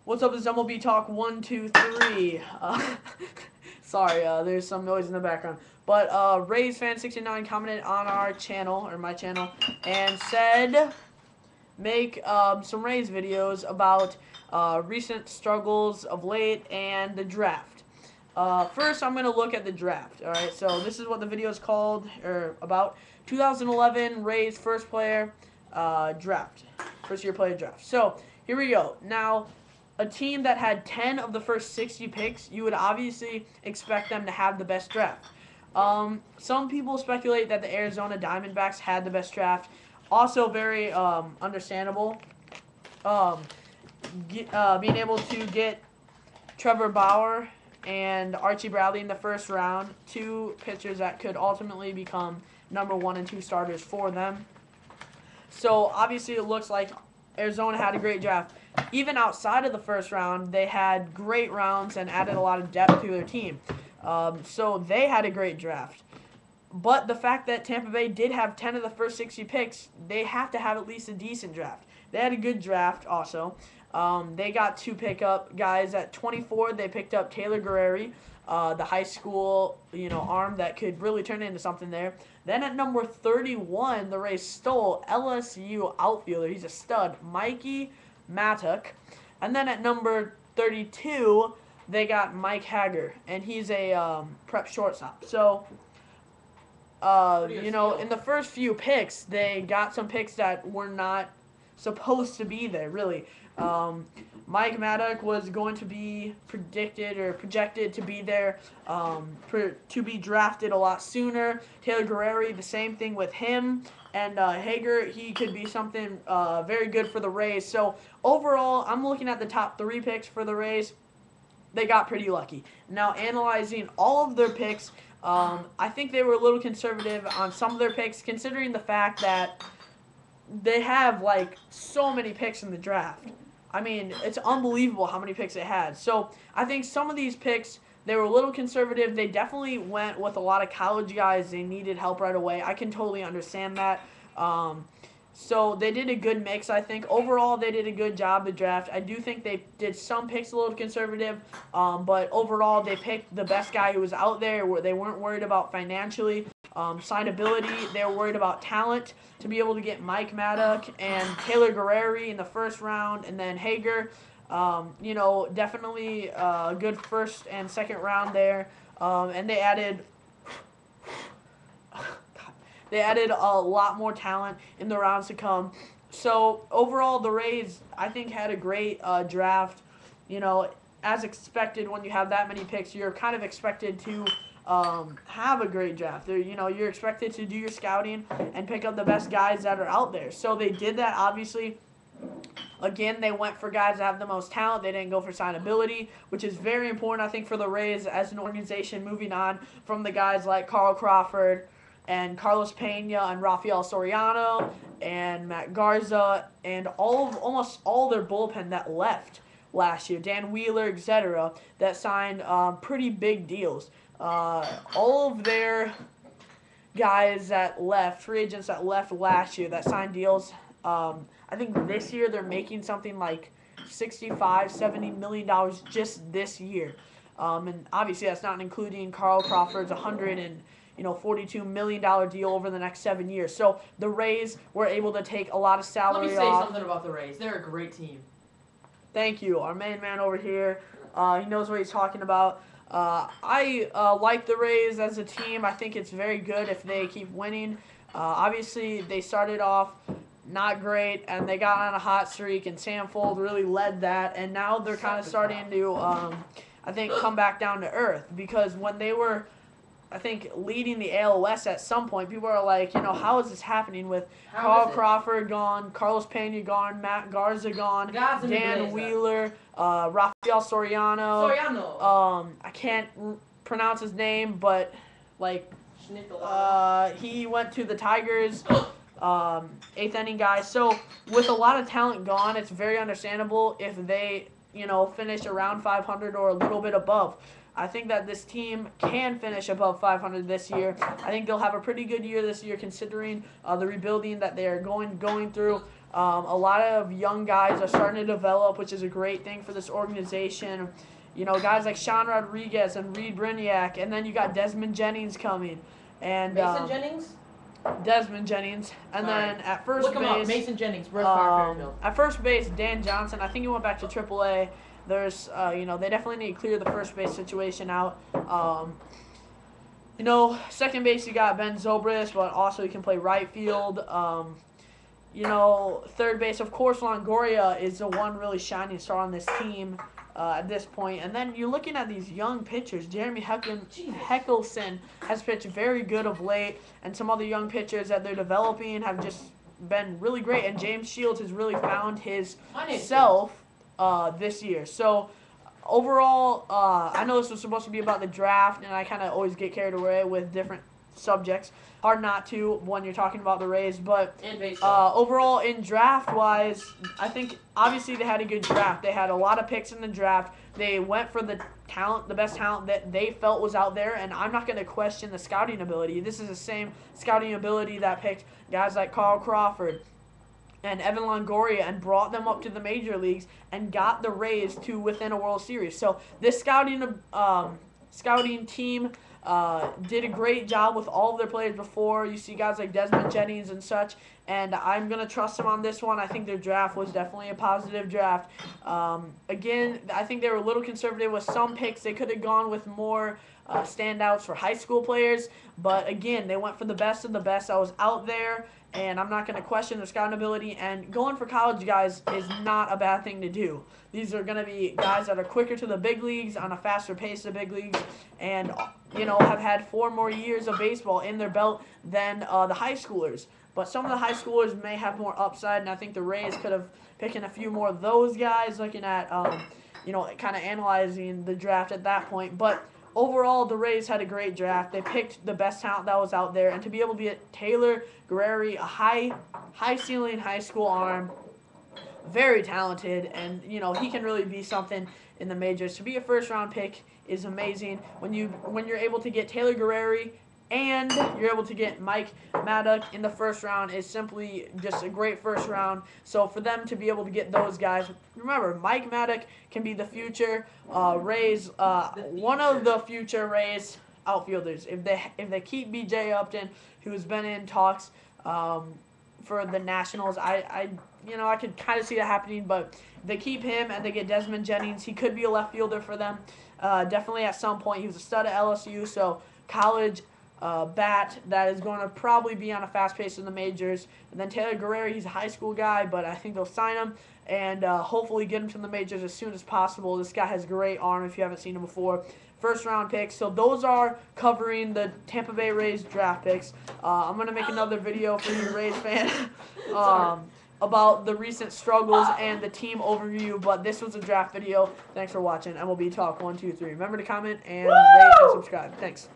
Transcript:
What's up? It's MLB Talk 1, 2, 3. Sorry, there's some noise in the background. But Rays fan 69 commented on our channel, or my channel, and said make some Rays videos about recent struggles of late and the draft. First, I'm going to look at the draft. All right, so this is what the video is called, or about 2011 Rays first player draft, first year player draft. So here we go. Now, a team that had 10 of the first 60 picks, you would obviously expect them to have the best draft. Some people speculate that the Arizona Diamondbacks had the best draft. Also very understandable. Being able to get Trevor Bauer and Archie Bradley in the first round, two pitchers that could ultimately become number 1 and 2 starters for them. So obviously it looks like Arizona had a great draft. Even outside of the first round, they had great rounds and added a lot of depth to their team. So they had a great draft. But the fact that Tampa Bay did have 10 of the first 60 picks, they have to have at least a decent draft. They had a good draft also. They got to pick up guys at 24. They picked up Taylor Guerreri, the high school arm that could really turn into something there. Then at number 31, the Rays stole LSU outfielder. He's a stud, Mikey Mattock. And then at number 32, they got Mike Hager, and he's a prep shortstop. So, in the first few picks, they got some picks that were not supposed to be there, really. Mike Maddock was going to be projected to be there, to be drafted a lot sooner. Taylor Guerreri, the same thing with him. And Hager, he could be something very good for the Rays. So overall, I'm looking at the top 3 picks for the Rays. They got pretty lucky. Now, analyzing all of their picks, I think they were a little conservative on some of their picks, considering the fact that they have, so many picks in the draft. I mean, it's unbelievable how many picks they had. So I think some of these picks, they were a little conservative. They definitely went with a lot of college guys. They needed help right away. I can totally understand that. So they did a good mix, I think. Overall, they did a good job of the draft. I do think they did some picks a little conservative, but overall, they picked the best guy who was out there. Where they weren't worried about financially, signability. They were worried about talent to be able to get Mike Maddock and Taylor Guerreri in the first round, and then Hager. Definitely a good first and second round there. And they added a lot more talent in the rounds to come. So overall, the Rays, I think, had a great draft. As expected, when you have that many picks, you're kind of expected to have a great draft. You're expected to do your scouting and pick up the best guys that are out there. So they did that, obviously. Again, they went for guys that have the most talent. They didn't go for signability, which is very important, I think, for the Rays as an organization, moving on from the guys like Carl Crawford and Carlos Pena and Rafael Soriano and Matt Garza and almost all their bullpen that left last year, Dan Wheeler, etc., that signed pretty big deals. All of their guys that left, free agents that left last year that signed deals, I think this year they're making something like $65-70 million just this year. And obviously that's not including Carl Crawford's $142 million deal over the next 7 years. So the Rays were able to take a lot of salary off. Let me say something about the Rays. They're a great team. Thank you. Our main man over here, he knows what he's talking about. I like the Rays as a team. I think it's very good if they keep winning. Obviously, they started off not great, and they got on a hot streak, and Sam Fold really led that, and now they're kind of starting to, I think, come back down to earth, because when they were, I think, leading the AL West at some point, people are like, how is this happening with Carl Crawford gone, Carlos Pena gone, Matt Garza gone, Dan Wheeler, Rafael Soriano. I can't pronounce his name, but, he went to the Tigers. 8th inning guy. So with a lot of talent gone, it's very understandable if they, finish around 500 or a little bit above. I think that this team can finish above 500 this year. I think they'll have a pretty good year this year, considering the rebuilding that they are going through. A lot of young guys are starting to develop, which is a great thing for this organization. You know, guys like Sean Rodriguez and Reed Briniak, and then you got Desmond Jennings coming. And Mason Jennings? Desmond Jennings. And Sorry. then at first Look him base, up. Mason Jennings, Brett Fairfield. at first base, Dan Johnson. I think he went back to AAA. There's, you know, they definitely need to clear the first base situation out. You know, second base you got Ben Zobrist, but also he can play right field. You know, third base, of course, Longoria is the one really shining star on this team at this point. And then you're looking at these young pitchers. Jeremy Heckelson has pitched very good of late, and some other young pitchers that they're developing have just been really great. And James Shields has really found his self this year. So overall, I know this was supposed to be about the draft, and I kind of always get carried away with different subjects. Hard not to when you're talking about the Rays, but overall in draft-wise, I think obviously they had a good draft. They had a lot of picks in the draft. They went for the talent, the best talent that they felt was out there, and I'm not going to question the scouting ability. This is the same scouting ability that picked guys like Carl Crawford and Evan Longoria and brought them up to the major leagues and got the Rays to within a World Series. So this scouting team did a great job with all of their players before. You see guys like Desmond Jennings and such, and I'm going to trust them on this one. I think their draft was definitely a positive draft. Again, I think they were a little conservative with some picks. They could have gone with more standouts for high school players, but again, they went for the best of the best that was out there, and I'm not going to question their scouting ability. And going for college guys is not a bad thing to do. These are going to be guys that are quicker to the big leagues, on a faster pace to the big leagues, and you know, have had 4 more years of baseball in their belt than the high schoolers. But some of the high schoolers may have more upside, and I think the Rays could have picked a few more of those guys, looking at, you know, kind of analyzing the draft at that point. But overall, the Rays had a great draft. They picked the best talent that was out there, and to be able to get Taylor Guerreri, a high-ceiling high school arm, very talented, and you know, he can really be something in the majors. To be a first-round pick is amazing. When you're able to get Taylor Guerreri and you're able to get Mike Maddock in the first round, is simply just a great first round. So for them to be able to get those guys, remember, Mike Maddock can be the future Rays, one of the future Rays outfielders. If they keep B.J. Upton, who's been in talks for the Nationals, I could kind of see that happening. But if they keep him and they get Desmond Jennings, he could be a left fielder for them. Definitely at some point. He was a stud at LSU, so college bat that is going to probably be on a fast pace in the majors. And then Taylor Guerreri, he's a high school guy, but I think they'll sign him and hopefully get him to the majors as soon as possible. This guy has a great arm if you haven't seen him before. First-round picks. So those are covering the Tampa Bay Rays draft picks. I'm going to make another video for you Rays fan about the recent struggles and the team overview, but this was a draft video. Thanks for watching. MLB Talk 1, 2, 3. Remember to comment and rate and subscribe. Thanks.